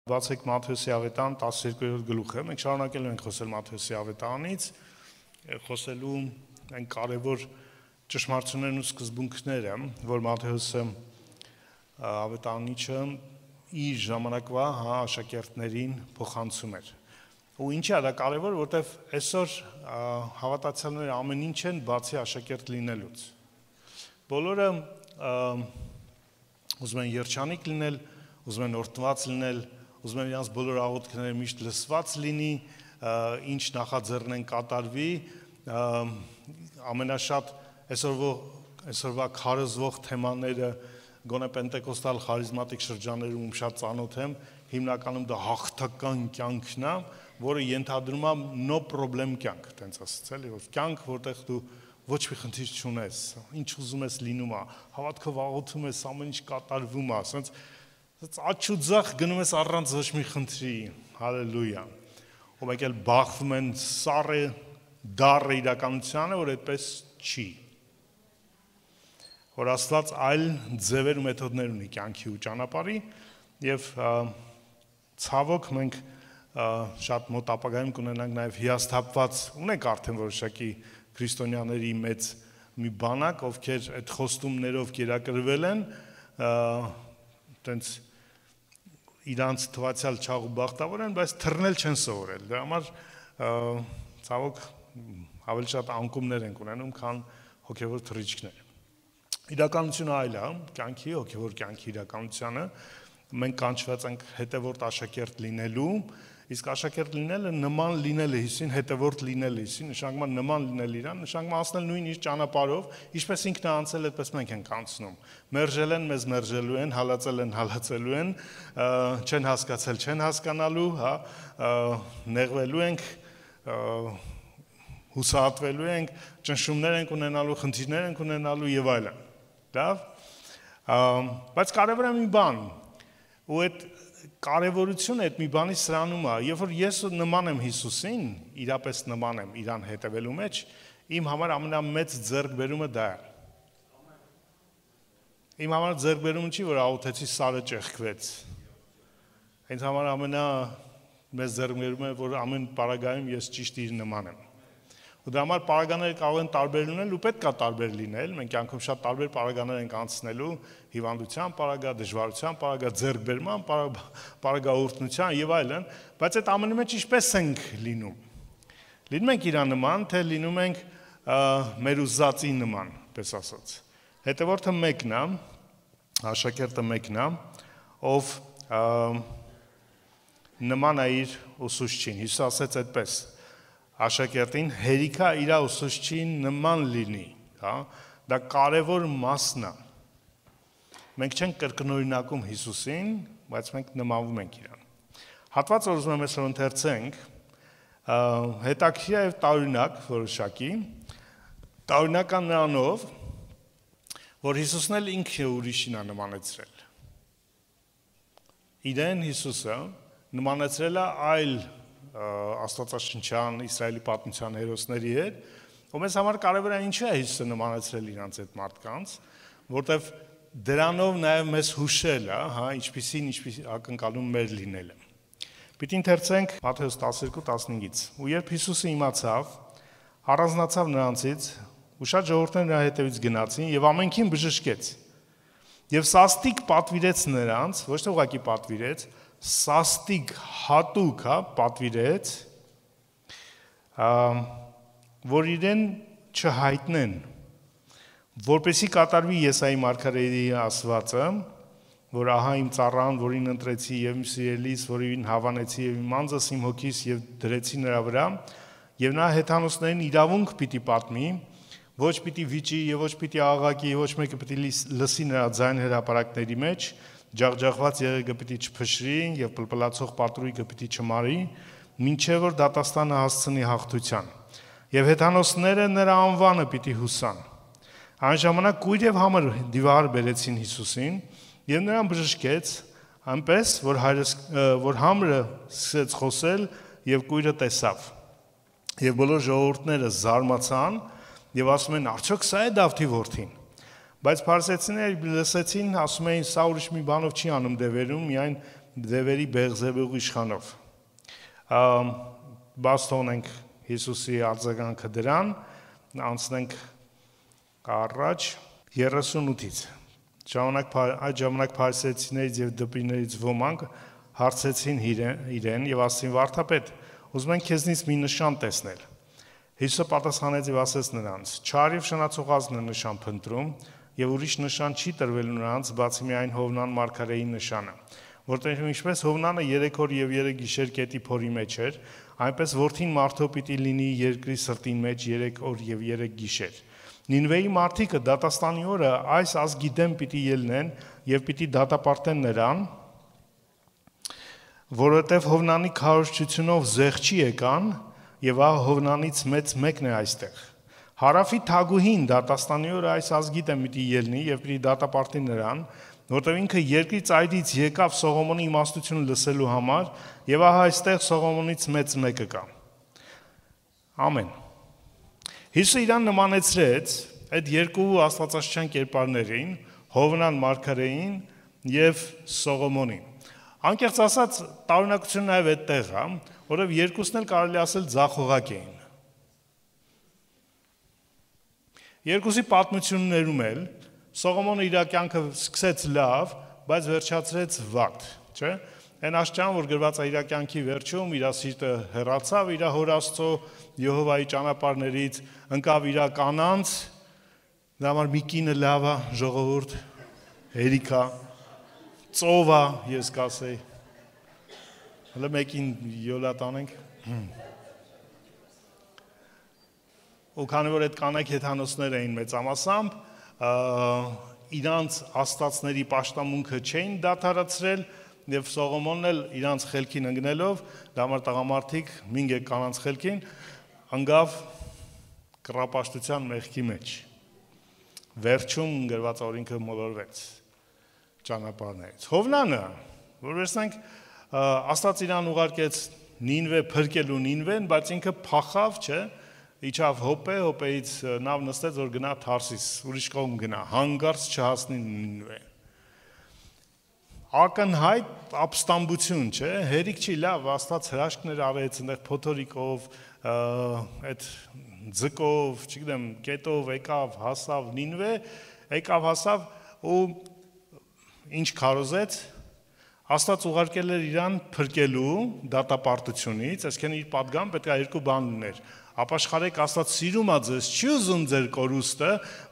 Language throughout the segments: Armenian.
Բացեք Մատթեոսի ավետարան 12-րդ գլուխը, մենք շարունակելու ենք խոսել Մատթեոսի ավետարանից, խոսելու այն կարևոր ճշմարտություններն ու սկզբունքները, որ Մատթեոսը ավետարանիչը իր ժամանակվա աշակերտներին փոխանցում էր։ Ու ինչի է դա կարևոր, որտեվ այսօր հավատացյալները ամեն ինչ են բացի աշակերտ լինելուց։ Բոլորը ուզում են երջանիկ լինել, ուզում են օրհնված լինել, ուզում են իրենց բոլոր աղոթքները միշտ լսված լինի, ինչ նախաձեռն են կատարվի, ամենաշատ այսօրվա քարոզվող թեմաները գոնե պենտեկոստալ խարիզմատիկ շրջաններում շատ ծանոթ եմ, հիմնականում դա հաղթական կյանքն է, որը ենթադրում է no problem կյանք, տենց ասած էլի, որ կյանք, որտեղ դու ոչ մի խնդիր չունես, ինչ ուզում ես լինում է, հավատքով աղոթում ես, ամեն ինչ կատարվում է, ասենց աչու ձախ գնում ես առանց ոչ մի խնդրի, հալելույա, ու մեկ էլ բախվում են սառը դառը իրականությանը, որ այդպես չի, որ Աստված այլ ձևեր ու մեթոդներ ունի կյանքի ու ճանապարհի, եւ ցավոք մենք շատ մոտ ապագայում կունենանք նաև հիասթափված, ունենք արդեն որոշակի քրիստոնյաների մեծ մի բանակ, ովքեր այդ խոստումներով կերակրվել են, տենց իրանց թվացյալ չաղ ու բախտավոր են, բայց թռնել չեն սովորել, դրա համար ցավոք ավելի շատ անկումներ են ունենում, քան հոգևոր թռիչքներ։ Իրականությունը այլ է, կյանքի, հոգևոր կյանքի իրականությունը, մենք կանչված ենք հետևորդ աշակերտ լինելու, իսկ աշակերտ լինելը նման լինելը Հիսուսին, հետևորդ լինելը Հիսուսին, նշանակում է նման լինել իրան, նշանակում է անցնել նույն իր ճանապարհով, ինչպես ինքն է անցել, այդպես մենք ենք անցնում։ Մերժել են, մեզ մերժելու են, հալածել են, հալածելու են, չեն հասկացել, չեն հասկանալու, հա, նեղվելու ենք, հուսահատվելու ենք, ճնշումներ ենք ունենալու, խնդիրներ ենք ունենալու եւ այլն։ Լավ։ Բայց կարևոր է մի բան, ու այդ կարևորությունը այդ մի բանի սրանում է, երբ որ ես նման եմ Հիսուսին, իրապես նման եմ իրան հետևելու մեջ, իմ համար ամենամեծ ձեռքբերումը դա է։ Իմ համար ձեռքբերումը չի, որ աղոթեցի սարը ճեղքվեց։ Ինձ համար ամենամեծ ձեռքբերումը է, որ ամեն պարագայում ես ճիշտ իր նման եմ։ Ու դրա համար պարագաները կարող են տարբեր լինել ու պետք է տարբեր լինել, մենք կյանքում շատ տարբեր պարագաներ ենք անցնելու, հիվանդության պարագա, դժվարության պարագա, ձեռքբերման պարագա, օրհնության եւ այլն, բայց այդ ամենի մեջ ինչպես ենք լինում։ Լինում ենք իրան նման, թե լինում ենք մեր ուզածի նման, պես ասած։ Հետևորդը մեկն է, աշակերտը մեկն է, ով նման է իր ուսուցչին։ Հիսուս ասեց այդպես. աշակերտին հերիքա իր ուսուցչին նման լինի, հա, դա կարևոր մասն է։ Մենք չենք կրկնօրինակում Հիսուսին, բայց մենք նմանվում ենք իրան։ Հատված որ ուզում եմ այսօր ընթերցենք, հետաքրքիր եւ տարօրինակ որոշակի, տարօրինական նրանով, որ Հիսուսն էլ ինքը ուրիշին է նմանեցրել։ Իրեն Հիսուսը նմանեցրել է այլ աստվածաշնչյան Իսրայելի պատմության հերոսների հետ, ու մեզ համար կարևոր է ինչու է Հիսուսը նմանեցրել իրանց այդ մարդկանց, որտեվ դրանով նաև մեզ հուշել է, հա, ինչպիսի ակնկալում մեր լինելը։ Պիտի ընթերցենք Մատթեոս 12:15-ից։ Ու երբ Հիսուսը իմացավ, առանձնացավ նրանցից, ու շատ ժողովուրդներ նրա հետևից գնացին եւ ամենքին բժշկեց։ Եվ սաստիկ պատվիրեց նրանց, ոչ թե ուղղակի պատվիրեց, սաստիկ հատուկ պատվիրեց, որ իրեն չհայտնեն, որպեսզի կատարվի Եսայի մարգարեի ասվածը, որ ահա իմ ծառան, որին ընտրեցի եւ իմ սիրելիս, որին հավանեցի եւ իմ անձս իմ հոգիս եւ դրեցի նրա վրա, եւ նա հեթանոսներին իրավունք պիտի պատմի, ոչ պիտի վիճի եւ ոչ պիտի աղաղակի, ոչ մեկը պիտի լսի նրա ձայն հրապարակների մեջ, ջախջախված եղեգը պիտի չփշրի եւ պլպլացող պատրույգը պիտի չմարի, մինչեւ որ դատաստանը հասցնի հաղթության։ Եվ հեթանոսները նրա անվանը պիտի հուսան։ Այն ժամանակ կույր եւ համր դիվար բերեցին Հիսուսին եւ նրան բժշկեց, այնպես որ համրը սկսեց խոսել եւ կույրը տեսավ։ Եվ բոլոր ժողովուրդները զարմացան եւ ասում են. արդյոք սա է Դավթի որդին։ Բայց փարիսեցիները լսեցին, ասում էին, սա ուրիշ մի բանով չի անում դևերում, միայն դևերի Բեղզեբուղ իշխանով։ Բաց թողնենք Հիսուսի արձագանքը դրան, անցնենք առաջ 38-ից։ Այդ ժամանակ փարիսեցիներից եւ դպիրներից ոմանք հարցեցին իրեն եւ ասին. «Վարդապետ, ուզում ենք քեզնից մի նշան տեսնել»։ Հիսուսը պատասխանեց եւ ասեց նրանց. «Չար եւ շնացողազն է նշան փնտրում, եւ ուրիշ նշան չի տրվել նրանց, բացի միայն Հովնան մարգարեի նշանը, որտեղ ինչպես Հովնանը 3 օր եւ 3 գիշեր գետի փորի մեջ էր, այնպես որդին մարդու պիտի լինի երկրի սրտին մեջ 3 օր եւ 3 գիշեր։ Նինվեի մարդիկը դատաստանի օրը այս ազգի դեմ պիտի ելնեն եւ պիտի դատապարտեն նրան, որովհետեւ Հովնանի քարոզչությունով զեղչի եկան եւ ահ Հովնանից մեծ մեկն է այստեղ։ Հարավի թագուհին դատաստանի օրը այս ազգի դեմ պիտի ելնի եւ պիտի դատապարտի նրան, որտեղ ինքը երկրի ծայրից եկավ Սողոմոնի իմաստությունը լսելու համար եւ ահա այստեղ Սողոմոնից մեծ մեկը կա։ Ամեն։ Հիսուսը իրան նմանեցրեց այդ երկու աստվածաշնչյան կերպարներին, Հովնան մարգարեին եւ Սողոմոնին։ Անկեղծ ասած, տարօրինակությունը նաեւ այդտեղ է, որով երկուսն էլ կարելի ասել ձախողակ էին։ Երկուսի պատմություններում էլ Սողոմոնը իր կյանքը սկսեց լավ, բայց վերջացրեց վատ, չէ՞։ Այն աշճան, որ գրված է իր կյանքի վերջում, իր սիրտը հեռացավ իր հոր Աստծո Եհովայի ճանապարհներից, ընկավ իր կանանց, դա համար մի կինը լավ է, ժողովուրդ, հերիքա, ծով է, ես կասեի։ Հələ մեկին յոլա տանենք։ Ու քանի որ այդ կանայք հեթանոսներ էին մեծամասամբ, իրանց աստվածների պաշտամունքը չէին դադարեցրել եւ Սողոմոնն էլ իրանց խելքին ընկնելով, դա համար տղամարդիկ մինգ կանանց խելքին ընկավ կռապաշտության մեղքի մեջ։ Վերջում գրված օրինքը մոլորվեց ճանապարհներից։ Հովնանը, որ վերցնենք, Աստված իրան ուղարկեց Նինվե փրկելու Նինվեն, բայց ինքը փախավ, չէ՞։ Իջավ հոպեից նավ նստեց, որ գնա Թարսիս, ուրիշ կողմ գնա, հանգարց չհասնի Նինվե։ Ակնհայտ ապստամբություն, չէ՞, հերիք չի, լավ, Աստված հրաշքներ արեց, այնտեղ փոթորիկով, այդ ձկով, չգիտեմ, կետով եկավ, հասավ Նինվե, եկավ հասավ ու ինչ քարոզեց, Աստված ուղարկել էր իրան փրկելու դատապարտությունից, այսինքն իր պատգամ պետք է երկու բան ուներ։ Ապաշխարեք, Աստված սիրում է ձեզ, չի ուզում ձեր կորուստը,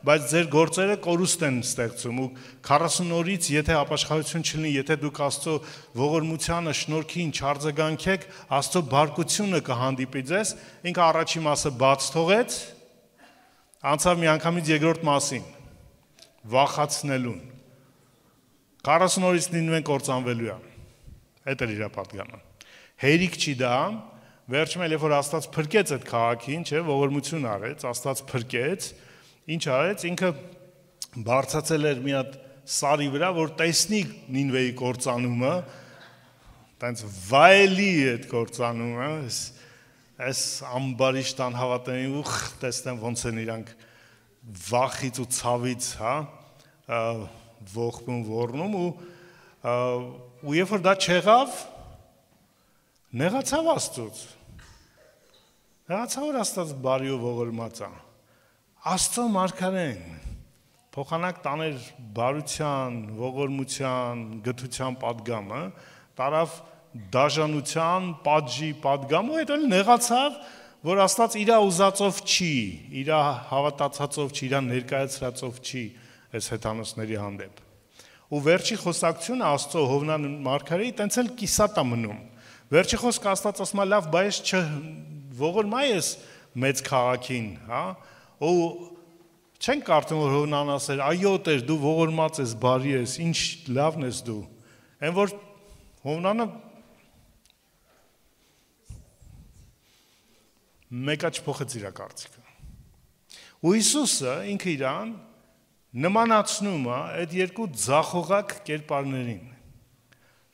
բայց ձեր գործերը կորուստ են ստեղծում ու 40 օրից եթե ապաշխարություն չլինի, եթե դուք Աստծո ողորմությանը, շնորհքին չարձագանքեք, Աստծո բարկությունը կհանդիպի ձեզ, ինքը առաջի մասը բաց թողեց, անցավ մի անգամից երկրորդ մասին, վախացնելուն։ 40 օրից Նինվեն կործանվելու է։ Այդ էր իր պատգամը։ Հերիք չի դա, վերջում էլ երբ որ Աստված փրկեց այդ քաղաքին, չէ, ողորմություն արեց, Աստված փրկեց, ինչ արեց, ինքը բարձացել էր մի հատ սարի վրա, որ տեսնի Նինվեի կործանումը, տենց վայելի այդ կործանումը, այս ամբարիշտան հավատային ու տեսնեմ ոնց են իրանք վախից ու ցավից, հա, ողբում ոռնում ու երբ որ դա չեղավ, նեղացավ Աստծուց։ Նեղացավ որ Աստված բարի ու ողորմած է։ Աստծո մարգարեն փոխանակ տաներ բարության, ողորմության, գթության պատգամը, տարավ դաժանության, պատժի պատգամը, հետո նեղացավ, որ Աստված իր ուզածով չի, իր հավատացածով չի, իր ներկայացրածով չի այս հեթանոսների հանդեպ։ Ու վերջի խոսակցությունը Աստծո Հովնան մարգարեի տենց էլ կիսատ է մնում։ Վերջի խոսքը Աստված ասում է լավ, բայց ողորմա ես մեծ քաղաքին, հա։ Ու չեն կարծում որ Հովնան ասեր, այո Տեր, դու ողորմած ես, բարի ես, ինչ լավն ես դու։ Այն որ Հովնանը մեկը չփոխեց իր կարծիքը։ Ու Հիսուսը ինքը իրան նմանացնում է այդ երկու ձախողակ կերպարներին։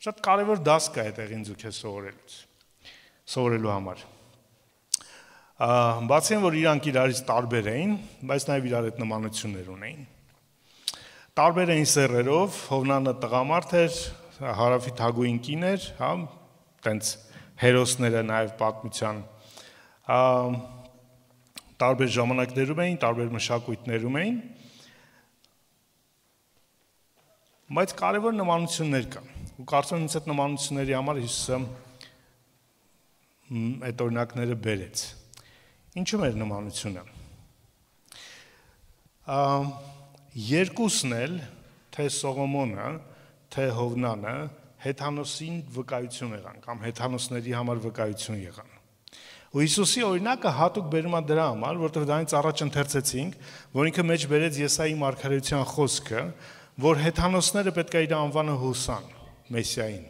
Շատ կարևոր դաս կա այդտեղ ինձ ու քեզ սովորելու համար։ Բացի այն որ իրանք իրարից տարբեր էին, բայց նաև իրար այդ նմանություններ ունեին։ Տարբեր էին սեռերով, Հովնանը տղամարդ էր, հարավի թագուհին կին էր, հա, տենց հերոսները նաև պատմության տարբեր ժամանակներում էին, տարբեր մշակույթներում էին, բայց կարևոր նմանություններ կան։ Ու կարծում եմ այդ նմանությունների համար Հիսուսը այդ օրինակները բերեց։ Ինչու՞մ էր նմանությունը։ Երկուսն էլ, թե Սողոմոնը, թե Հովնանը, հեթանոսին վկայություն եղան, կամ հեթանոսների համար վկայություն եղան։ Ու Հիսուսի օրինակը հատուկ բերում է դրա համար, որովհետև դրանից առաջ ընթերցեցինք, որ ինքը մեջ բերեց Եսայի մարգարեության խոսքը, որ հեթանոսները պետք է իր անվանը հուսան Մեսիային։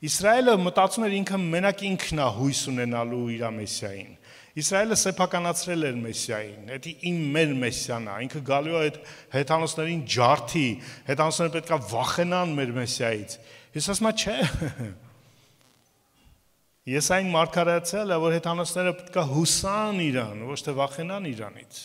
Իսրայելը մտածում էր ինքը մենակ ինքն է հույս ունենալու իր Մեսիային։ Իսրայելը սեփականացրել էր Մեսիային, դա մեր Մեսիան է, ինքը գալու է այդ հեթանոսներին ջարդի, հեթանոսները պետք է վախենան մեր Մեսիայից։ Հիսուսը ասում է, չէ։ Եսային մարգարեացել է, որ հեթանոսները պետք է հուսան իրան, ոչ թե վախենան իրանից։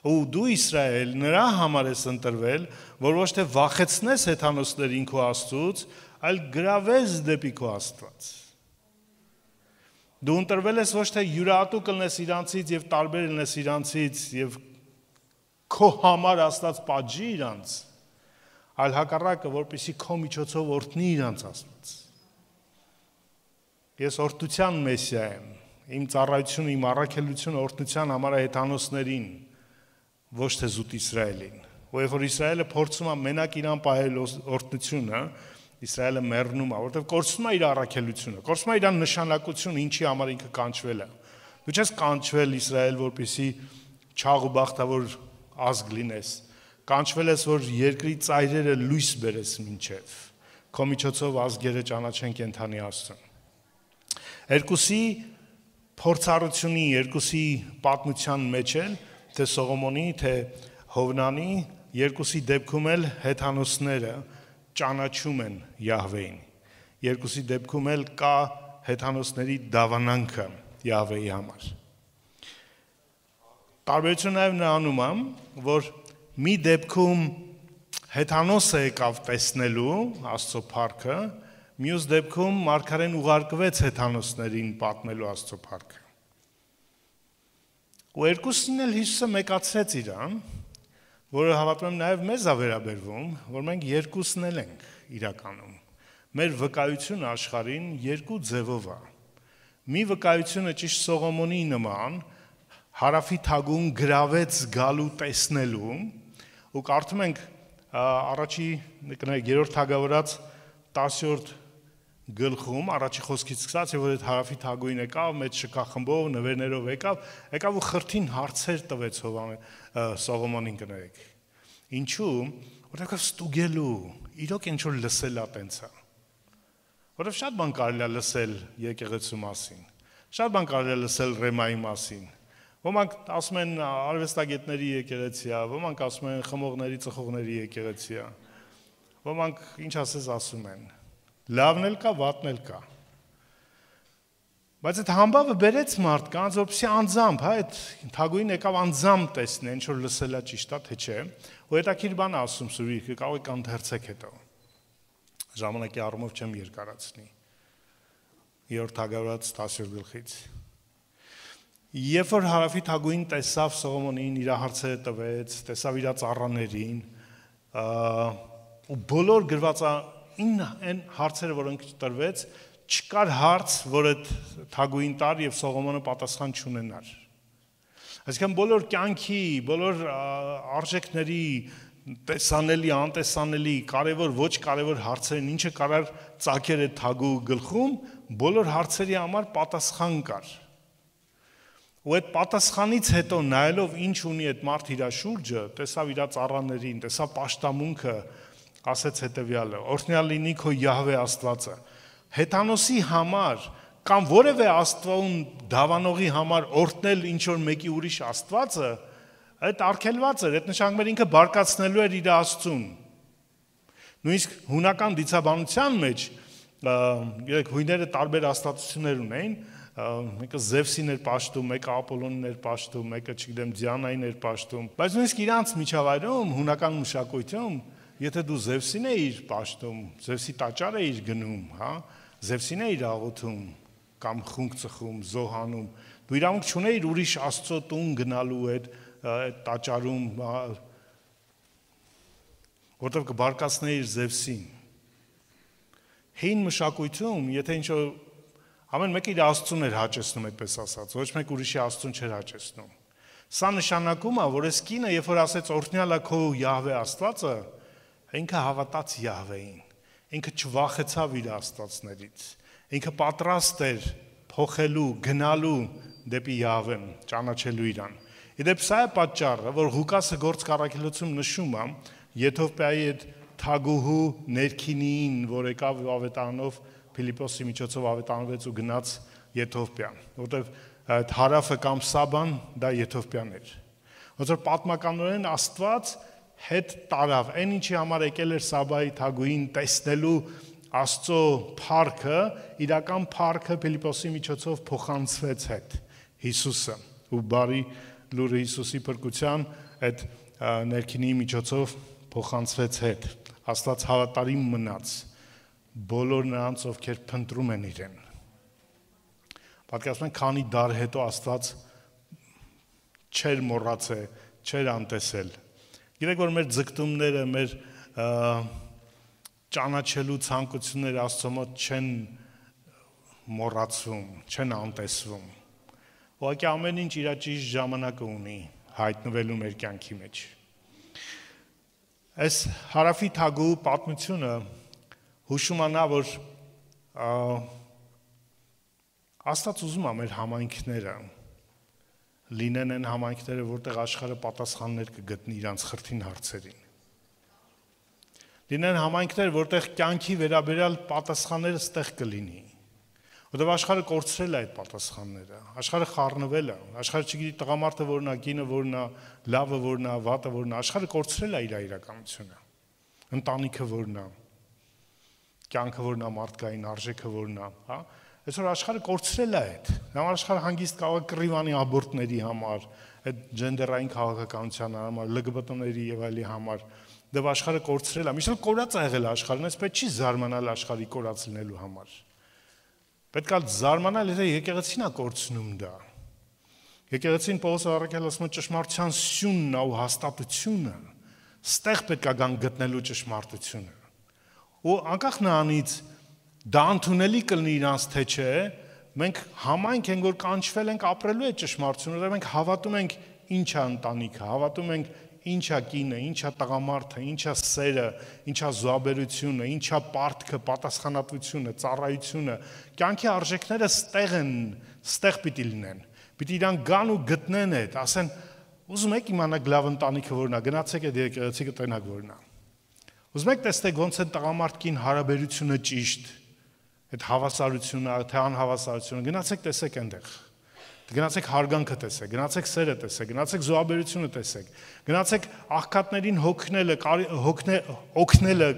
Ու դու Իսրայել նրա համար ես ընտրվել, որ ոչ թե վախեցնես հեթանոսներին քո Աստծուց, այլ գրավես դեպի քո Աստված։ Դու ընտրվել ես ոչ թե յուրահատուկ լնես իրանցից եւ տարբեր լնես իրանցից եւ քո համար Աստված պատժի իրանց, այլ հակառակը, որպեսզի քո միջոցով օրհնի իրանց Աստված։ Ես օրհնության Մեսիա եմ, իմ ծառայությունը, իմ առաքելությունը օրհնության համար է հեթանոսներին, ոչ թե զուտ Իսրայելին։ Ու երբ որ Իսրայելը փորձում է մենակ իրան պահել օրհնությունը, Իսրայելը մեռնում է, որովհետև կորցնում է իր առաքելությունը, կորցնում է իր նշանակությունը, ինչի համար ինքը կանչվել է։ Դու չես կանչվել Իսրայել, որպեսզի չաղ ու բախտավոր ազգ լինես։ Կանչվել ես, որ երկրի ծայրերը լույս բերես մինչև։ Քո միջոցով ազգերը ճանաչեն կենթանի Աստծուն։ Երկուսի փորձառությունի, երկուսի պատմության մեջ էլ, թե Սողոմոնի, թե Հովնանի, երկուսի դեպքում էլ հեթանոսները ճանաչում են Յահվեին։ Երկուսի դեպքում էլ կա հեթանոսների դավանանքը Յահվեի համար։ Տարբերությունը նաև նրանում է, որ մի դեպքում հեթանոսը եկավ տեսնելու Աստծո փառքը, մյուս դեպքում մարգարեն ուղարկվեց հեթանոսներին պատմելու Աստծո փառքը։ Ու երկուսին էլ Հիսուսը մեկացրեց իրան, որը հավատում եմ նաև մեզ է վերաբերվում, որ մենք երկուսն էլ ենք իրականում։ Մեր վկայությունը աշխարհին երկու ձևով է։ Մի վկայությունը ճիշտ Սողոմոնի նման հարավի թագուն գրավեց գալու տեսնելու, ու կարդում ենք առաջի 3-րդ թագավորաց 10-րդ գլխում առաջի խոսքից սկսած, որ այդ հարավի թագուհին եկավ, մեծ շքախմբով, նվերներով եկավ ու խրթին հարցեր տվեց Սողոմոնին կներեք։ Ինչու՞, որովհետև ստուգելու, իրոք ինչ որ լսել է տենցա։ Որովհետև շատ բան կարելի է լսել եկեղեցու մասին, շատ բան կարելի է լսել Ռեմայի մասին։ Ոմանք ասում են արվեստագետների եկեղեցի է, ոմանք ասում են խմողների, ծխողների եկեղեցի է։ Ոմանք ինչ ասում են։ Լավն էլ կա, վատն էլ կա։ Բայց այդ համբավը բերեց մարդկանց, որպեսզի անձամբ, հա, այդ թագուհին եկավ անձամբ տեսնեն, ինչ որ լսել է ճիշտ է, թե չէ։ Ու հետաքրքիր բան ասում Սուրիկը, կարող եք ընթերցեք հետո։ Ժամանակի առումով չեմ երկարացնի։ 3-րդ թագավորաց 10-րդ գլխից։ Երբ որ հարավի թագուհին տեսավ Սողոմոնին, իր հարցերը տվեց, տեսավ իր ծառաներին, ու բոլոր գրված այն հարցերը, որոնք տրվեց, չկար հարց, որ այդ թագուհին տար եւ Սողոմոնը պատասխան չունենար։ Այսինքն բոլոր կյանքի, բոլոր արժեքների, տեսանելի, անտեսանելի, կարևոր, ոչ կարևոր հարցերին, ինչը կարար ծագեր այդ թագու գլխում, բոլոր հարցերի համար պատասխան կար։ Ու այդ պատասխանից հետո նայելով ինչ ունի այդ մարդ իր շուրջը, տեսավ իր ծառաներին, տեսավ պաշտամունքը, ասեց հետևյալը. օրհնյալ լինի քո Յահվե Աստվածը։ Հեթանոսի համար կամ որևէ աստվածուն դավանողի համար օրհնել ինչ որ մեկի ուրիշ Աստվածը, այդ արգելված էր, այդ նշանակում էր ինքը բարկացնելու էր իր Աստծուն։ Նույնիսկ հունական դիցաբանության մեջ, երեք հույները տարբեր աստվածություններ ունեին, մեկը Զևսին էր պաշտում, մեկը Ապոլոնին էր պաշտում, մեկը, չգիտեմ, Դիանային էր պաշտում, բայց նույնիսկ իրանց միջավայրում, հունական մշակույթում եթե դու Զևսին էիր պաշտում, Զևսի տաճարը էիր գնում, հա, Զևսին էիր աղոթում, կամ խունկ ծխում, զոհանում, դու իրավունք չունեիր ուրիշ Աստծո տուն գնալու այդ տաճարում, որտեղ կբարկացնեիր Զևսին։ Հին մշակույթում, եթե ինչ-որ ամեն մեկը իր Աստծուն էր հաճեցնում, այդպես ասած, ոչ մեկ ուրիշի Աստծուն չէր հաճեցնում։ Սա նշանակում է, որ այս կինը, երբ որ ասեց օրհնյալը քո Յահվե Աստվածը, ինքը հավատաց Յահվեին, ինքը չվախեցավ իր աստվածներից, ինքը պատրաստ էր փոխելու, գնալու դեպի Յահվեն, ճանաչելու իրան։ Իդեպ սա է պատճառը, որ Ղուկասը Գործք առաքելոցում նշում է Եթովպիայի այդ թագուհու ներքինին, որ եկավ ավետարանով Փիլիպոսի միջոցով ավետարանվեց ու գնաց Եթովպիա, որտեղ այդ հարավը կամ Սաբան դա Եթովպիան էր։ Ոնց որ պատմականորեն Աստված հետ տարավ, այն ինչի համար եկել էր Սաբայի թագուհին տեսնելու Աստծո փառքը, իրական փառքը Փիլիպոսի միջոցով փոխանցվեց հետ Հիսուսը ու բարի լուրը Հիսուսի փրկության այդ ներքինի միջոցով փոխանցվեց հետ։ Աստված հավատարիմ մնաց բոլոր նրանց, ովքեր փնտրում են իրեն։ Պատկերացնեք, քանի դար հետո Աստված չէր մոռացել, չէր անտեսել։ Գիտեք, որ մեր ձգտումները, մեր ճանաչելու ցանկությունները Աստծո մոտ չեն մոռացվում, չեն անտեսվում։ Ուղղակի ամեն ինչ իր ճիշտ ժամանակը ունի հայտնվելու մեր կյանքի մեջ։ Այս հարավի թագուհու պատմությունը հուշում է նա, որ Աստված ուզում է մեր համայնքները լինեն այն համայնքները, որտեղ աշխարհը պատասխաններ կգտնի իրանց խրթին հարցերին։ Լինեն համայնքներ, որտեղ կյանքի վերաբերյալ պատասխանները ստեղ կլինի։ Որտեղ աշխարհը կորցրել է այդ պատասխանները, աշխարհը խառնվել է, աշխարհը չգիտի տղամարդը որն է, կինը որն է, լավը որն է, վատը որն է, աշխարհը կորցրել է իր իրականությունը։ Ընտանիքը որն է, կյանքը որն է, մարդկային արժեքը որն է, հա։ Այսօր աշխարհը կորցրել է այդ։ Համար աշխարհը հանգիստ կարող է կռիվանի աբորտների համար, այդ ջենդերային քաղաքականության համար, LGBT-ների եւ այլի համար, դեռ աշխարհը կորցրել է։ Միշտ կորած է եղել աշխարհն, այս պետք չի զարմանալ աշխարհի կորած լինելու համար։ Պետք է զարմանալ, եթե եկեղեցին է կորցնում դա։ Եկեղեցին Պողոս առաքյալը ասում է ճշմարտության սյունն է ու հաստատությունը, ստեղ պետք է գան գտնելու ճշմարտությունը։ Ու անկախ նրանից դա ընդունելի կլինի իրանց թե չէ, մենք համայնք ենք, որ կանչվել ենք ապրելու այդ ճշմարտությունը, որտեղ մենք հավատում ենք ինչ է ընտանիքը, հավատում ենք ինչ է կինը, ինչ է տղամարդը, ինչ է սերը, ինչ է զոհաբերությունը, ինչ է պարտքը, պատասխանատվությունը, ծառայությունը, կյանքի արժեքները ստեղ են, ստեղ պիտի լինեն։ Պիտի իրան գան ու գտնեն այդ, ասեն, ուզում եք իմանաք լավ ընտանիքը որն է, գնացեք այդ եկեղեցի կտենաք որն է։ Ուզում եք տեսնեք ոնց է տղամարդկին հարաբերությունը ճիշտ, այդ հավասարությունը, թե անհավասարությունը, գնացեք տեսեք այնտեղ։ Գնացեք հարգանքը տեսեք, գնացեք սերը տեսեք, գնացեք զոհաբերությունը տեսեք, գնացեք աղքատներին օգնելը,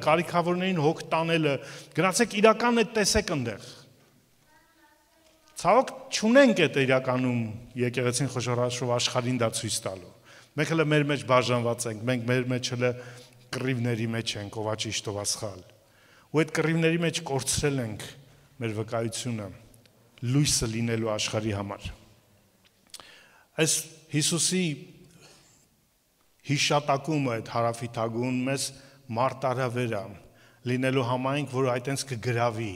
կարիքավորներին հոգ տանելը, գնացեք իրական այդ տեսեք այնտեղ։ Ցավոք չունենք այդ իրականում եկեղեցին խոշորաշով աշխարհին դա ցույց տալու։ Մենք հələ մեր մեջ բաժանված ենք, մենք մեր մեջ հələ կռիվների մեջ ենք, ով ճիշտ ով սխալ։ Ու այդ կռիվների մեջ կորցրել ենք մեր վկայությունը լույսը լինելու աշխարհի համար։ Այս Հիսուսի հիշատակումը այդ հարավի թագուհուն մեզ մարտարավեր է լինելու համայնք, որ այտենց կգրավի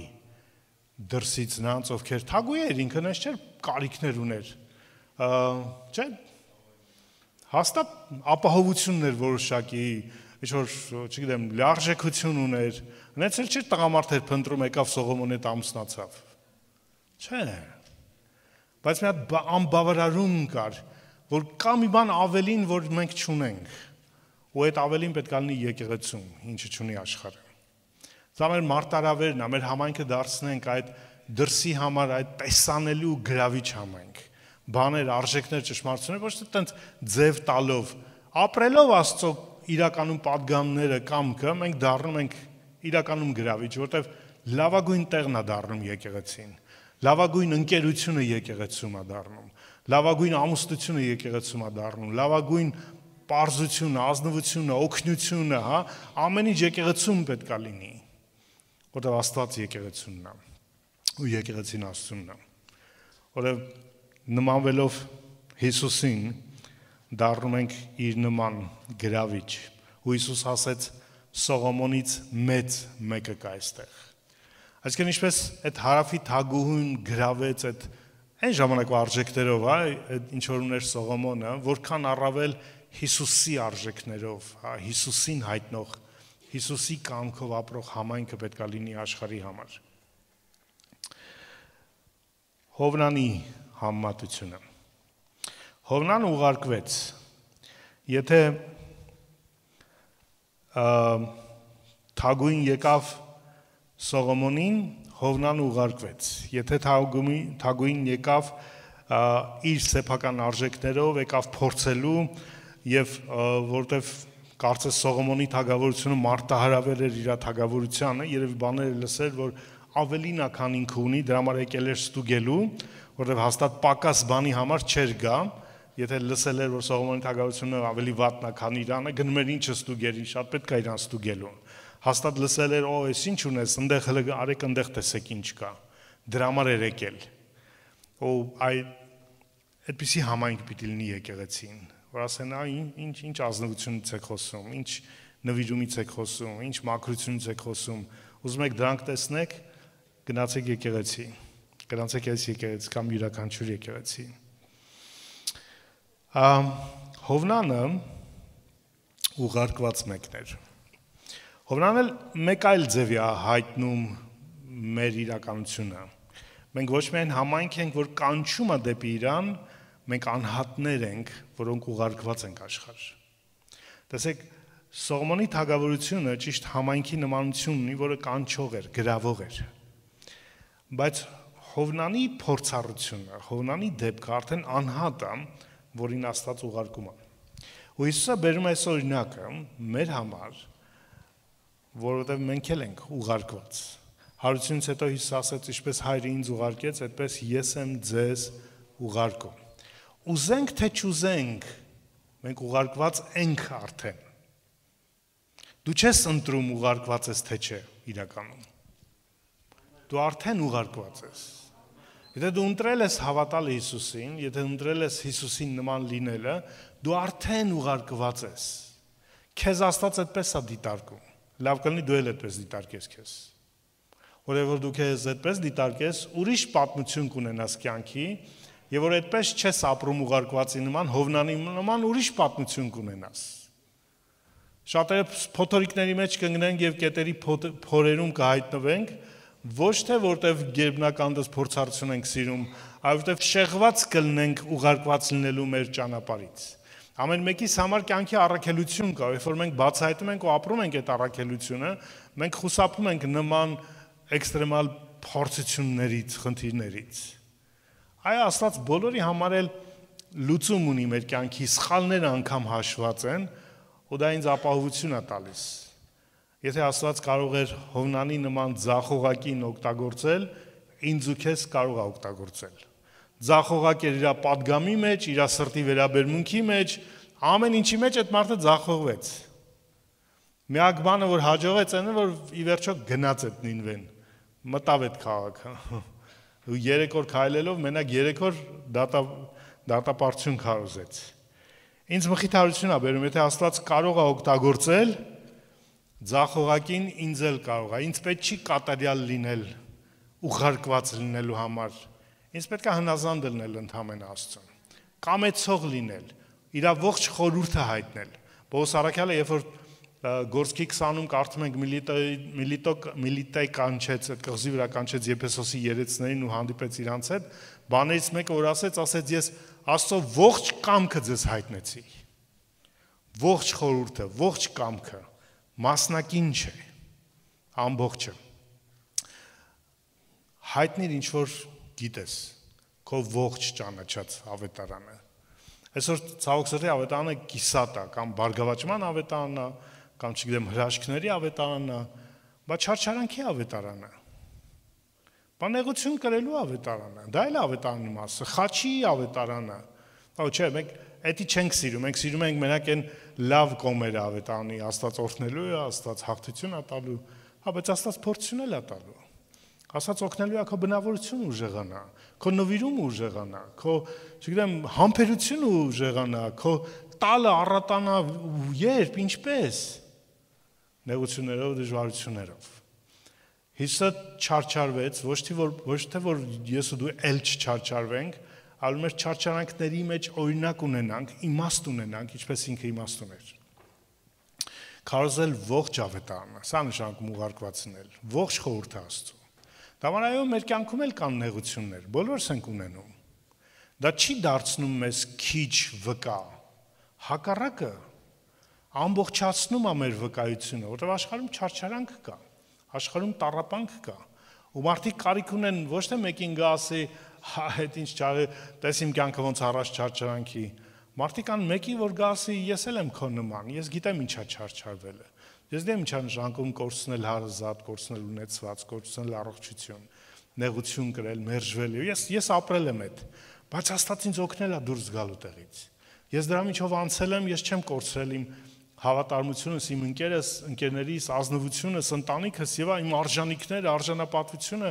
դրսից նրանց, ովքեր թագուհի էր, ինքն էս չէր կարիքներ ուներ, չէ, հաստատ ապահովություններ որոշակի, ինչ-որ, չգիտեմ, լիարժեքություն ուներ, նեցել չէր տղամարդեր փնտրում եկավ Սողոմոնի հետ ամուսնացավ, չէ, բայց մի հատ անբավարարում կար, որ կա մի բան ավելին, որ մենք չունենք, ու այդ ավելին պետք է լինի եկեղեցում, ինչը չունի աշխարհը։ Սա մեր մարտարավերն է, մեր համայնքը դարձնենք այդ դրսի համար այդ տեսանելի ու գրավիչ համայնք, բաներ, արժեքներ, ճշմարտություններ, ոչ թե տենց ձև տալով, ապրելով Աստծո իրականում պատգամները, կամքը, մենք դառնում ենք իրականում գրավիչ, որտեղ լավագույն տեղն է դառնում եկեղեցին, լավագույն ընկերությունը եկեղեցում է դառնում, լավագույն ամուսնությունը եկեղեցում է դառնում, լավագույն պարզությունը, ազնվությունը, օգնությունը, հա, ամեն ինչ եկեղեցում պետք է լինի, որտեղ Աստված եկեղեցունն է, ու եկեղեցին Աստծունն է, որտեղ նմանվելով Հիսուսին դառնում ենք իր նման գրավիչ, ու Հիսուս ասեց Սողոմոնից մեծ մեկը կա այստեղ։ Այսինքն ինչպես այդ հարավի թագուհուն գրավեց այդ այն ժամանակվա արժեքներով, ինչ որ ուներ Սողոմոնը, որքան առավել Հիսուսի արժեքներով, Հիսուսին հայտնող, Հիսուսի կամքով ապրող համայնքը պետք է լինի աշխարհի համար։ Հովնանի համեմատությունը։ Հովնան ուղարկվեց, եթե թագուհին եկավ Սողոմոնին, Հովնան ուղարկվեց, եթե թագուհին եկավ իր սեփական արժեքներով, եկավ փորձելու եւ որտեվ կարծես Սողոմոնի թագավորությունը մարտահրավեր էր իր թագավորությանը, երևի բաները լսեր, որ ավելին է, քան ինքը ունի, դրա համար եկել էր ստուգելու, որտեվ հաստատ պակաս բանի համար չէր գա, եթե լսել էր, որ Սողոմոնի թագավորությունը ավելի վատն է, քան Իրանը, գնում էր ինչը ստուգերի, շատ պետք է իրան ստուգելու։ Հաստատ լսել էր, այս ինչ ունես, այնտեղ հələ արեք այնտեղ տեսեք ինչ կա։ Դրա համար էր եկել։ Այդպիսի համայնք պիտի լինի եկեղեցին, որ ասեն, ինչ ազնվությունից եք խոսում, ինչ նվիրումից եք խոսում, ինչ մաքրությունից եք խոսում, ուզում եք դրանք տեսնեք, գնացեք եկեղեցի, գնացեք այս եկեղեցի կամ յուրաքանչյուր եկեղեցի։ Հովնանը ուղարկված մեկն էր։ Հովնան էլ մեկ այլ ձև է հայտնում մեր իրականությունը։ Մենք ոչ միայն համայնք ենք, որ կանչում է դեպի Իրան, մենք անհատներ ենք, որոնք ուղարկված ենք աշխարհ։ Տեսեք, Սողոմոնի թագավորությունը ճիշտ համայնքի նմանություն ունի, որը կանչող էր, գրավող էր։ Բայց Հովնանի փորձառությունը, Հովնանի դեպքը արդեն անհատ է, որին Աստված ուղարկում է։ Ու Հիսուսը բերում է այս օրինակը մեր համար, որովհետև մենք էլ ենք ուղարկված։ Հարությունից հետո Հիսուս ասաց, ինչպես Հայրը ինձ ուղարկեց, այդպես ես եմ ձեզ ուղարկում։ Ուզենք թե չուզենք, մենք ուղարկված ենք արդեն։ Դու չես ընտրում ուղարկված ես թե չէ իրականում։ Դու արդեն ուղարկված ես։ Եթե դու ընտրել ես հավատալ Հիսուսին, եթե ընտրել ես Հիսուսին նման լինելը, դու արդեն ուղարկված ես։ Քեզ Աստված այդպես է դիտարկում։ Լավ կլինի դու էլ այդպես դիտարկես քեզ։ Որովհետև դու քեզ այդպես դիտարկես, ուրիշ պատմություն կունենաս կյանքի, եւ որ այդպես չես ապրում ուղարկվածի նման, Հովնանի նման ուրիշ պատմություն կունենաս։ Շատերը փոթորիկների մեջ կընկնենք եւ կետերի փորերում կհայտնվենք, ոչ թե որտեվ գերբնական փորձառություն ենք սիրում, այլ որտեվ շեղված կլինենք ուղարկված լինելու մեր ճանապարհից։ Ամեն մեկիս համար կյանքի առաքելություն կա, երբ որ մենք բացահայտում ենք ու ապրում ենք այդ առաքելությունը, մենք խուսափում ենք նման էքստրեմալ փորձություններից, խնդիրներից։ Այո, Աստված բոլորի համար էլ լուծում ունի մեր կյանքի, սխալները անգամ հաշված են, ու դա ինձ ապահովություն է տալիս։ Եթե Աստված կարող էր Հովնանի նման ձախողակին օգտագործել, ինձ ու քեզ կարող է օգտագործել։ Ձախողակ էր իր պատգամի մեջ, իր սրտի վերաբերմունքի մեջ, ամեն ինչի մեջ այդ մարդը ձախողվեց։ Միակ բանը, որ հաջողեց, այն է, որ ի վերջո գնաց այդ Նինվեն, մտավ այդ քաղաքը։ Ու 3 օր քայլելով մենակ 3 օր դատապարտություն քարոզեց։ Ինձ մխիթարություն է բերում, եթե Աստված կարող է օգտագործել ձախողակին, ինձ էլ կարող է։ Ինձ պետք չի կատարյալ լինել, ուղարկված լինելու համար։ Ինձ պետք է հնազանդ լինել ընդհանրապես Աստծուն, կամեցող լինել, իր ողջ խորհուրդը հայտնել։ Պողոս առաքյալը, երբ որ Գործքի 20-ում կարդում ենք Միլիտե կանչեց, այդ կղզի վրա կանչեց Եփեսոսի երեցներին ու հանդիպեց իրանց հետ, բաներից մեկը որ ասեց ես Աստծո ողջ կամքը ձեզ հայտնեցի։ Ողջ խորհուրդը, ողջ կամքը, մասնակին չէ, ամբողջը։ Հայտնիր ինչ որ գիտես, քո ողջ ճանաչած ավետարանը։ Այսօր ցավոք սրտի ավետարանը կիսատ է, կամ բարգավաճման ավետարանն է, կամ չգիտեմ հրաշքների ավետարանն է, բայց չարչարանքի ավետարանը։ Բանեղություն կրելու ավետարանը, դա էլ ավետարանի մասը, խաչի ավետարանը։ Ոչ չէ, մենք Էդի չենք սիրում, մենք սիրում ենք մենակ այն լավ կոմերը ավետանի, Աստված օրհնելու է, Աստված հաղթություն է տալու, հա, բայց Աստված փորձություն է տալու։ Աստված օգնելու է քո բնավորությունը ուժեղանա, քո նվիրումը ուժեղանա, քո, չգիտեմ, համբերությունը ուժեղանա, քո տալը առատանա երբ, ինչպես, նեղություններով, դժվարություններով։ Հիսուսը չարչարվեց, ոչ թե որ ես ու դու էլ չչարչարվենք, այլ մեր չարչարանքների մեջ օրինակ ունենանք, իմաստ ունենանք, ինչպես ինքը իմաստ ուներ։ Քարոզել ողջ ավետարանը, սա նշանակում ուղարկվածնել, ողջ խորհուրդը Աստծո։ Դավանայում մեր կյանքում էլ կան նեղություններ, բոլորս ենք ունենում։ Դա չի դարձնում մեզ քիչ վկա, հակառակը ամբողջացնում է մեր վկայությունը, որտեղ աշխարհում չարչարանք կա, աշխարհում տառապանք կա, ու մարդիկ կարիք ունեն ոչ թե մեկին գա ասի, հա, հետ ինչ չարը, տես իմ կյանքը ոնց առաջ չարչարանքի, մարդիկ կան մեկի, որ գա ասի, ես էլ եմ քո նման, ես գիտեմ ինչա չարչարվելը, ես դեմ ինչա նշանակում կորցնել հարազատ, կորցնել ունեցված, կորցնել առողջություն, նեղություն կրել, մերժվել, ես ապրել եմ այդ, բայց Աստված ինձ օգնել է դուրս գալու տեղից, ես դրա միջով անցել եմ, ես չեմ կորցրել իմ հավատարմությունս, իմ ընկերներիս, ազնվությունս, ընտանիքս եւ իմ արժանինքները, արժանապատվությունը,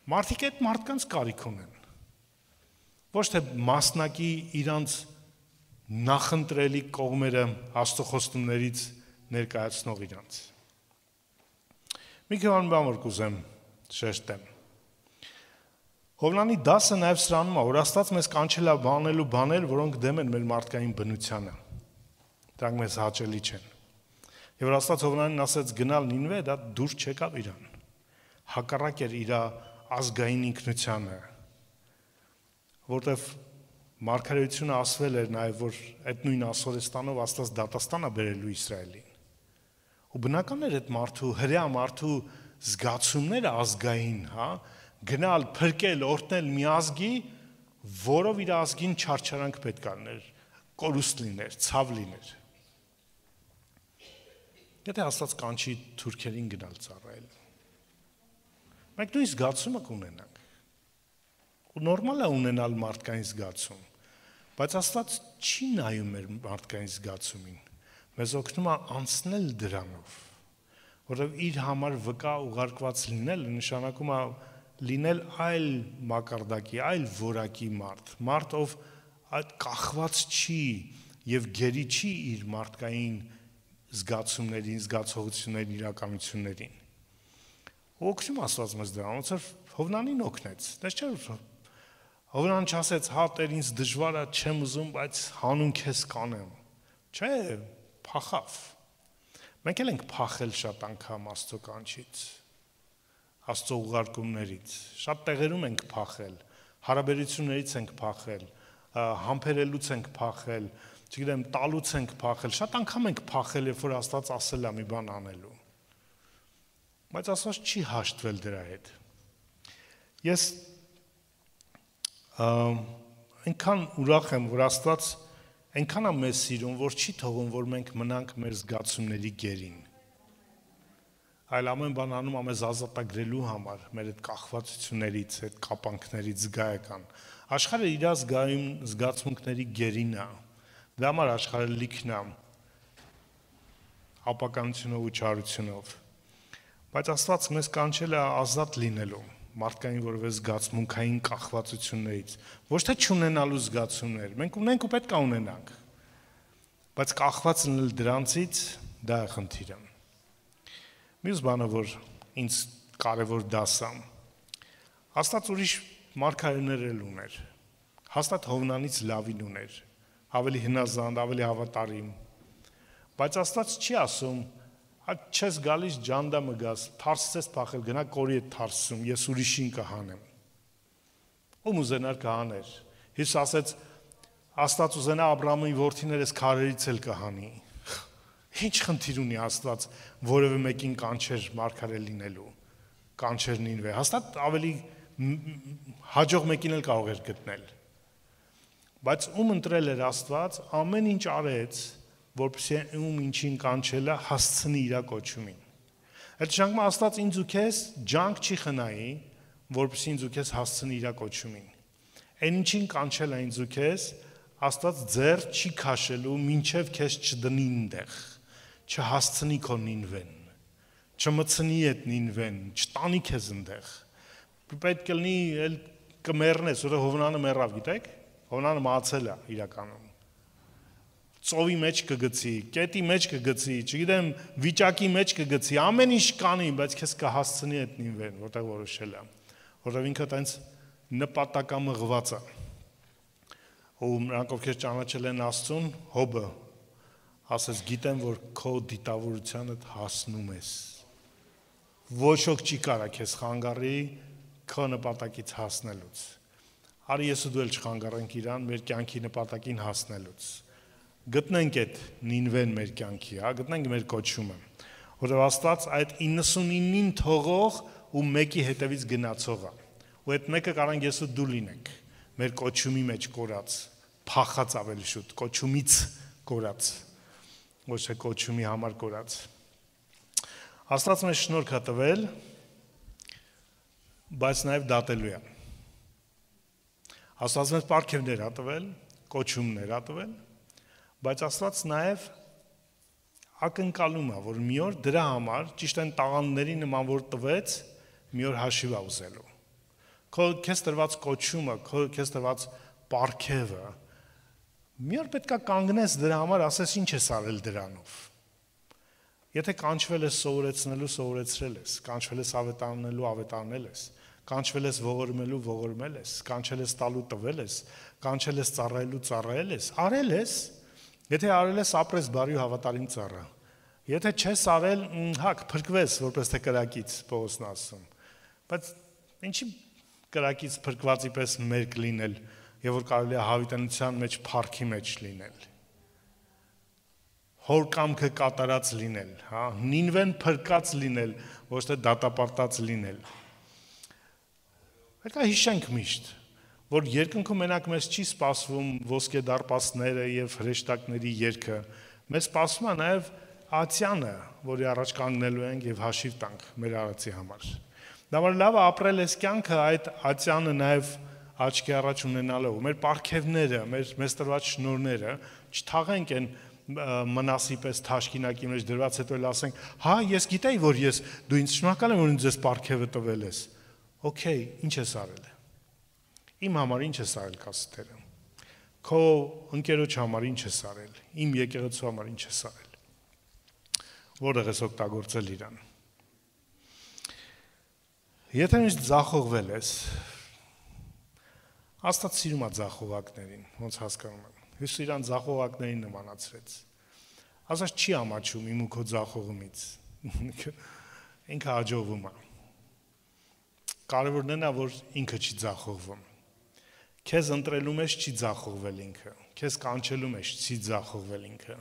մարդիկ այդ մարդկանց կարիք ունեն։ Ոչ թե մասնակի իրանց նախընտրելի կողմերը Աստծո խոստումներից ներկայացնող իրանց։ Մի քիչ բան որ կուզեմ շեշտեմ։ Հովնանի դասը նաև սրանում է, որ Աստված մեզ կանչել է բանելու բաներ, որոնք դեմ են մեր մարդկային բնությանը։ Դրանք մեզ հաճելի չեն։ Եվ որ Աստված Հովնանին ասեց գնալ Նինվե, դա դուր չեկավ իրան։ Հակառակ էր իր ազգային ինքնությանը, որտեվ մարգարեությունը ասվել էր նաև, որ այդ նույն Ասորեստանով Աստված դատաստան է բերելու Իսրայելին։ Ու բնական էր այդ մարդու, հրեա մարդու զգացումները ազգային, հա, գնալ, փրկել, օրհնել մի ազգի, որով իր ազգին չարչարանք պետք է լիներ, կորուստ լիներ, ցավ լիներ։ Եթե Աստված կանչի թուրքերին գնալ ծառայել, մենք նույն զգացումը կունենանք։ Ու նորմալ է ունենալ մարդկային զգացում, բայց Աստված չի նայում մեր մարդկային զգացումին, մեզ օգնում է անցնել դրանով, որովհետև իր համար վկա ուղարկված լինելը նշանակում է լինել այլ մակարդակի, այլ որակի մարդ, ով այդ կախված չի եւ գերի չի իր մարդկային զգացումներին, զգացողություններին, իրականություններին։ Օգնում Աստված մեզ դրան, ոնց որ Հովնանին օգնեց։ Դες չէ Հովնան չասեց, հա Տեր ինձ դժվար է, չեմ ուզում, բայց հանուն քեզ կանեմ։ Չէ, փախավ։ Մենք էլ ենք փախել շատ անգամ Աստծո կանչից, Աստծո ուղարկումներից, շատ տեղերում ենք փախել, հարաբերություններից ենք փախել, համբերելուց ենք փախել, չգիտեմ, տալուց ենք փախել, շատ անգամ ենք փախել, երբ որ Աստված ասել է մի բան անելու։ Բայց Աստված չի հաշտվել դրա հետ։ Ես այնքան ուրախ եմ, որ Աստված այնքան է մեզ սիրում, որ չի թողում, որ մենք մնանք մեր զգացումների գերին։ Այլ ամեն բան անում է մեզ ազատագրելու համար, մեր այդ կախվածություններից, այդ կապանքներից զգայական։ Աշխարհը իր զգացմունքների գերին է։ Դա համար աշխարհը լիքն է ապականությունով ու չարությունով։ Բայց Աստված մեզ կանչել է ազատ լինելու մարդկային որևէ զգացմունքային կախվածություններից, ոչ թե չունենալու զգացումներ, մենք ունենք ու պետք է ունենանք, բայց կախված լինել դրանցից դա է խնդիրը։ Մյուս բանը, որ ինձ կարևոր դաս է, Աստված ուրիշ մարգարեներ էլ ուներ, հաստատ Հովնանից լավին ուներ, ավելի հնազանդ, ավելի հավատարիմ, բայց Աստված չի ասում, չես գալիս ջանդամը գաս, թարսից ես փախել, գնա կորի հետ թարսում, ես ուրիշին կհանեմ։ Ում ուզենար կհաներ։ Հիսուս ասեց, Աստված ուզենա Աբրահամի որդիներս քարերից էլ կհանի։ Ինչ խնդիր ունի Աստված որևէ մեկին կանչեր մարգարե լինելու, կանչեր Նինվե, հաստատ ավելի հաջող մեկին էլ կարող էր գտնել։ Բայց ում ընտրել էր Աստված, ամեն ինչ արեց, որպեսզի ում ինչին կանչելը հասցնի իր կոչումին։ Այդ շնորհիվ Աստված ինձ ու քեզ ջանք չի խնայի, որպեսզի ինձ ու քեզ հասցնի իր կոչումին։ Այն ինչին կանչել է ինձ ու քեզ, Աստված ձեռ չի քաշելու, մինչև քեզ չդնի այնտեղ, չհասցնի քո նինվեն, չմցնի այդ նինվեն, չտանի քեզ այնտեղ։ Պետք է լինի էլ կմեռնես, որը Հովնանը մեռավ, գիտեք։ Հովնանը մահացել է իրականում։ Ծովի մեջ կգցի, կետի մեջ կգցի, չգիտեմ, վիճակի մեջ կգցի, ամեն ինչ կանի, բայց քեզ կհասցնի այդ նինվեն, որտեղ որոշել է։ Որտեղ ինքը տենց նպատակամղված է։ Ու նրանք ովքեր ճանաչել են Աստծուն, Հոբը ասես գիտեմ, որ քո դիտավորությանը հասնում ես։ Ոչ ոք չի կարա քեզ խանգարի քո նպատակից հասնելուց։ Արի ես ու դու էլ չխանգարենք իրան մեր կյանքի նպատակին հասնելուց։ Գտնենք այդ նինվեն մեր կյանքի, գտնենք մեր կոչումը, որով Աստված այդ 99-ին թողող ու մեկի հետևից գնացողը։ Ու այդ մեկը կարանք ես ու դու լինենք, մեր կոչումի մեջ կորած, փախած ավելի շուտ, կոչումից կորած, ոչ թե կոչումի համար կորած։ Աստված մեզ շնորհք է տվել, բայց նաև դատելու է։ Աստված մեզ պարգևներ է տվել, կոչումներ է տվել, բայց Աստված նաև ակնկալում է, որ մի օր դրա համար ճիշտ այն տաղանդների նման որ տվեց, մի օր հաշիվ է ուզելու։ Քեզ տրված կոչումը, քեզ տրված պարգևը, մի օր պետք է կանգնես դրա համար, ասես ինչ ես արել դրանով։ Եթե կանչվել ես սովորեցնելու, սովորեցրել ես, կանչվել ես ավետարանելու, ավետարանել ես, կանչվել ես ողորմելու, ողորմել ես, կանչել ես տալու, տվել ես, կանչել ես ծառայելու, ծառայել ես, արել ես, եթե արել ես ապրես բարի ու հավատարիմ ծառա։ Եթե չես արել, հակ փրկվես, որպես թե կրակից Պողոսն ասում։ Բայց ինչի կրակից փրկվածի պես մերկ լինել, եւ որ կարելի է հավիտենության մեջ փառքի մեջ լինել։ Հոր կամքը կատարած լինել, հա, նինվեն փրկած լինել, ոչ թե դատապարտած լինել։ Պետք է հիշենք միշտ, որ երկնքում մենակ մեզ չի սպասվում ոսկե դարպասները եւ հրեշտակների երգը, մեզ սպասում է նաեւ ացյանը, որի առաջ կանգնելու ենք եւ հաշիվ տանք մեր արածի համար։ Դա որ լավ ապրել ես կյանքը, այդ ացյանը նաեւ աչքի առաջ ունենալով, մեր պարգևները, մեզ տրված շնորհները չթաղենք են մնասի պես թաշկինակի մեջ դրված, հետո էլ ասենք, հա, ես գիտեի, որ դու ինձ շնորհակալ եմ, որ ինձ ես պարգևը տվել ես։ Okay, ինչ ես արել։ Իմ համար ինչ ես արել կասետերը։ Քո ընկերոջ համար ինչ ես արել։ Իմ եկեղեցու համար ինչ ես արել։ Որտեղ ես օգտագործել իրան։ Եթե միշտ ձախողվել ես, Աստված սիրում է ձախողակներին, ոնց հասկանում եմ։ Հիսուս իրան ձախողակներին նմանացրեց։ Ասած չի ամաչում իմ ու քո ձախողումից։ Ինքը հաջողվում է։ Կարևորն է նա, որ ինքը չի ձախողվում։ Քեզ ընտրելու մեջ չի ձախողվել ինքը։ Քեզ կանչելու մեջ չի ձախողվել ինքը։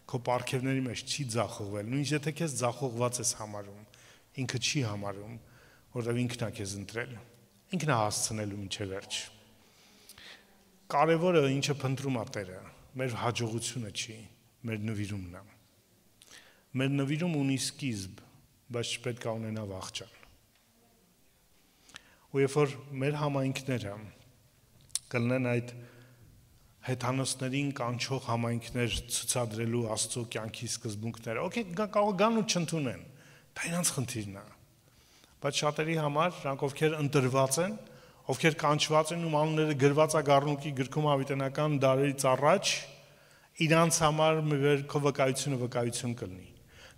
Քո պարգևների մեջ չի ձախողվել։ Նույնիսկ եթե քեզ ձախողված ես համարում, ինքը չի համարում, որովհետև ինքն է քեզ ընտրել։ Ինքն է հասցնելու մինչև վերջ։ Կարևորը ինչը փնտրում է Տերը, մեր հաջողությունը չի, մեր նվիրումն է։ Մեր նվիրում ունի սկիզբ, բայց չպետք է ունենա վախճան։ Ու երբ որ մեր համայնքները կլինեն այդ հեթանոսներին կանչող համայնքներ ցուցադրելու Աստծո կյանքի սկզբունքները, օքեյ, կարող գան ու չընդունեն, դա իրանց խնդիրն է։ Բայց շատերի համար, նրանք ովքեր ընտրված են, ովքեր կանչված են ու անունները գրված է Գառնուկի գրքում հավիտենական դարերից առաջ, իրանց համար քո վկայությունը կլինի։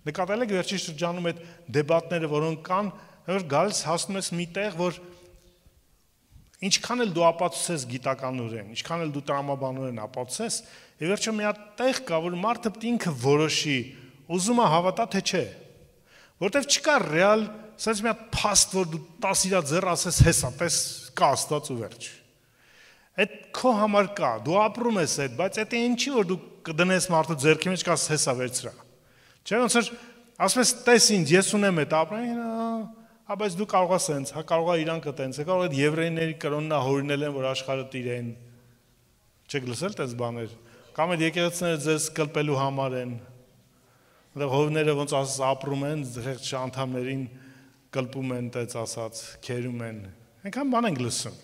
Նկատել եք վերջի շրջանում այդ դեբատները, որոնք կան, որ գալիս հասնում ես մի տեղ, որ ինչքան էլ դու ապացուցես գիտականորեն, ինչքան էլ դու տրամաբանորեն ապացուցես, եւ վերջում մի հատ տեղ կա, որ մարդը պետք է ինքը որոշի, ուզում է հավատա թե չէ։ Որտեվ չկա ռեալ, ասես մի հատ փաստ, որ դու 10 իրա ձեռ ասես հեսա, պես կա Աստված ու վերջ։ Այդ քո համար կա, դու ապրում ես այդ, բայց այդ ինչի որ դու կդնես մարդու ձեռքի մեջ կաս հեսա վերցրա։ Չէ՞ ոնց որ ասում ես տես ինձ, ես ունեմ այդ ապրեն, հա բայց դու կարող ես sense, հա կարող է իրանքը տենց, կարող է եվրեյների կրոննա հորինել են, որ աշխարհը տիրեն։ Չեք լսել տես բաներ։ Կամ այդ եկեղեցիները ձեզ կլպելու համար են։ Որտեղ հովները ոնց ասած ապրում են, ղեղջ անդամներին կլպում են, տենց ասած, քերում են։ Այնքան բան ենք լսում։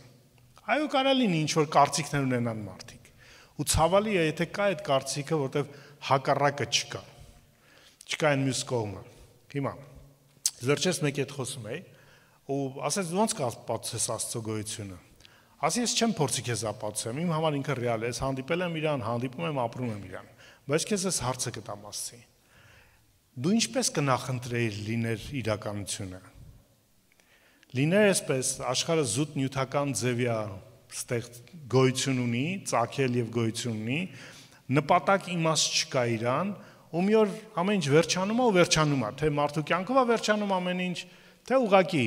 Այո, կարա լինի ինչ որ կարծիքներ ունենան մարդիկ։ Ու ցավալի է, եթե կա այդ կարծիքը, որտեվ հակառակը չկա։ Չկա այն մյուս կողմը։ Հիմա վերջերս մեկի հետ խոսում էի, ու ասեց ոնց կապացես Աստծո գոյությունը։ Ասի ես չեմ փորձի քեզ ապացուցեմ, իմ համար ինքը ռեալ է, ես հանդիպել եմ իրան, հանդիպում եմ, ապրում եմ իրան։ Բայց քեզ այս հարցը կտամ ասի։ Դու ինչպես կնախընտրեիր լիներ իրականությունը։ Լիներ այսպես, աշխարհը զուտ նյութական ձևյա ստեղ գոյություն ունի, ծագել եւ գոյություն ունի, նպատակ իմաստ չկա իրան, ու մի օր ամեն ինչ վերջանում է ու վերջանում է, թե մարդու կյանքով է վերջանում ամեն ինչ, թե ուղղակի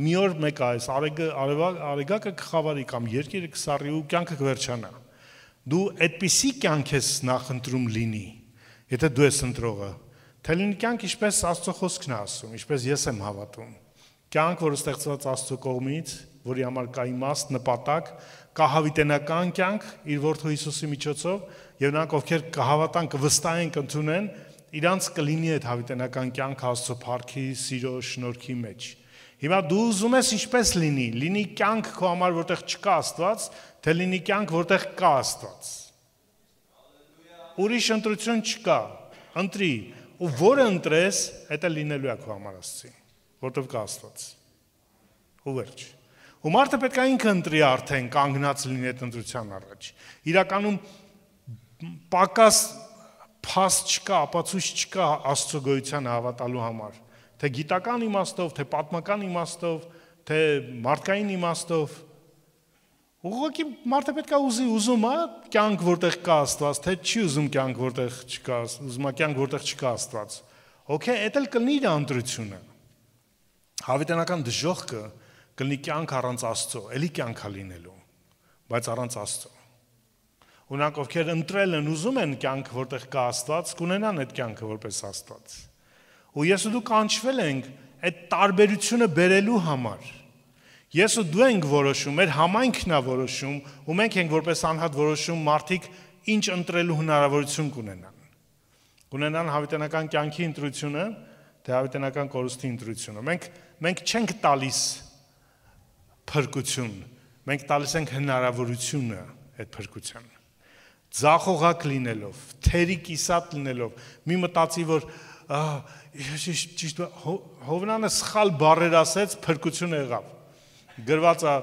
մի օր մեկ այս արեգակը կխավարի կամ երկիրը կսառի ու կյանքը կվերջանա։ Դու այդպիսի կյանք ես նախընտրում լինի, եթե դու ես ընտրողը, թե լինի կյանք ինչպես Աստծո խոսքն է ասում, ինչպես ես եմ հավատում։ Կյանք, որը ստեղծված Աստծո կողմից, որի համար կա իմաստ, նպատակ, կա հավիտենական կյանք իր որդու Հիսուսի միջոցով, եւ նրանք ովքեր կհավատան, կվստահեն, կընդունեն, իրանց կլինի այդ հավիտենական կյանքը Աստծո փառքի, սիրո, շնորհքի մեջ։ Հիմա դու ուզում ես ինչպես լինի կյանք քո համար, որտեղ չկա Աստված, թե լինի կյանք, որտեղ կա Աստված։ Ուրիշ ընտրություն չկա, ընտրի, ու որը ընտրես, դա լինելու է քո համար Աստծի, որտեղ կա Աստված։ Ու վերջ։ Ու մարդը պետք է ինքը ընտրի արդեն կանգնած լինի այդ ընտրության առաջ։ Իրականում պակաս փաստ չկա, ապացույց չկա Աստծո գոյությանը հավատալու համար, թե գիտական իմաստով, թե պատմական իմաստով, թե մարդկային իմաստով։ Ուղղակի մարդը պետք է ուզում է կյանք, որտեղ կա Աստված, թե չի ուզում կյանք, որտեղ չկա, ուզում է կյանք, որտեղ չկա Աստված։ Okay, դա էլ կլինի իր ընտրությունը։ Հավիտենական դժոխքը կլինի կյանք առանց Աստծո, էլի կյանք է լինելու, բայց առանց Աստծո։ Ունակ ովքեր ընտրել են, ուզում են կյանք, որտեղ կա Աստված, կունենան այդ կյանքը որպես Աստված։ Ու ես ու դու կանչվել ենք այդ տարբերությունը բերելու համար։ Ես ու դու ենք որոշում, մեր համայնքն է որոշում, ու մենք ենք որպես անհատ որոշում մարդիկ ինչ ընտրելու հնարավորություն կունենան։ Կունենան հավիտենական կյանքի ընտրությունը, թե հավիտենական կորուստի ընտրությունը։ Մենք չենք տալիս փրկություն, մենք տալիս ենք հնարավորությունը այդ փրկության։ Ձախողակ լինելով, թերի կիսատ լինելով, մի մտածի, որ ճիշտ Հովնանը սխալ բառեր ասեց, փրկություն եղավ։ Գրված է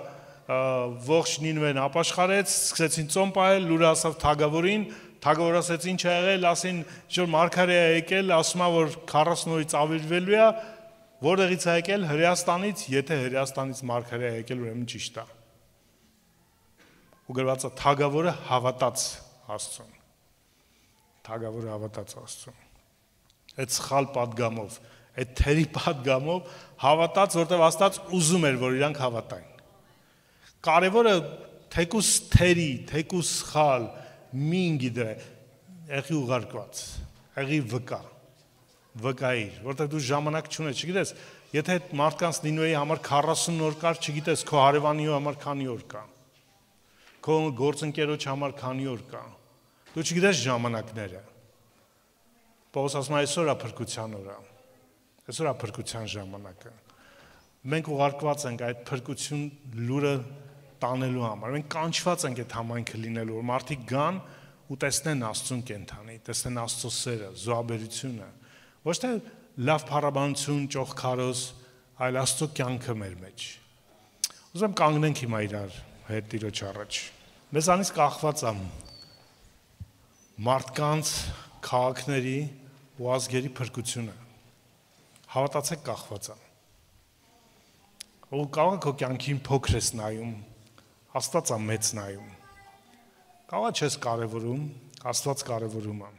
ողջ Նինվեն ապաշխարեց, սկսեցին ծոմ պահել, լուրը ասավ թագավորին, թագավորը ասեց ինչ է եղել, ասին որ մարգարե է եկել, ասում է որ 40 օրից ավիրվելու է, որտեղից է եկել Հրեաստանից, եթե Հրեաստանից մարգարե է եկել, ուրեմն ճիշտ է։ Ու գրված է թագավորը հավատաց Աստծուն։ Թագավորը հավատաց Աստծուն։ Այդ սխալ պատգամով, այդ թերի պատգամով հավատաց, որտեղ Աստված ուզում էր, որ իրանք հավատային։ Կարևորը թեկուս թերի, թեկուս սխալ, մին գիտե, եղի ուղարկված, եղի վկայիր, որտեղ դու ժամանակ չունես, չգիտես, եթե այդ մարդկանց Նինոյի համար 40 օր կար, չգիտես, քո հարևանի համար քանի օր կա, քո գործընկերոջ համար քանի օր կա, դու չգիտես ժամանակները։ Պողոս ասում է այսօր է փրկության օրը, այսօր է փրկության ժամանակը։ Մենք ուղարկված ենք այդ փրկություն լուրը տանելու համար, մենք կանչված ենք այդ համայնքը լինելու, որ մարդիկ գան ու տեսնեն Աստծուն կենթանի, տեսնեն Աստծո սերը, զոհաբերությունը, ոչ թե լավ փառաբանություն, ճոխքարոս, այլ Աստծո կյանքը մեր մեջ։ Ուզում եմ կանգնենք հիմա իրար հետ Տիրոջ առաջ։ Մեզանից կախված է մարդկանց, քաղաքների ու ազգերի փրկությունը։ Հավատացեք կախված է։ Ու կարող է քո կյանքին փոքր ես նայում, Աստված է մեծ նայում։ Կարող է չես կարևորում, Աստված կարևորում է։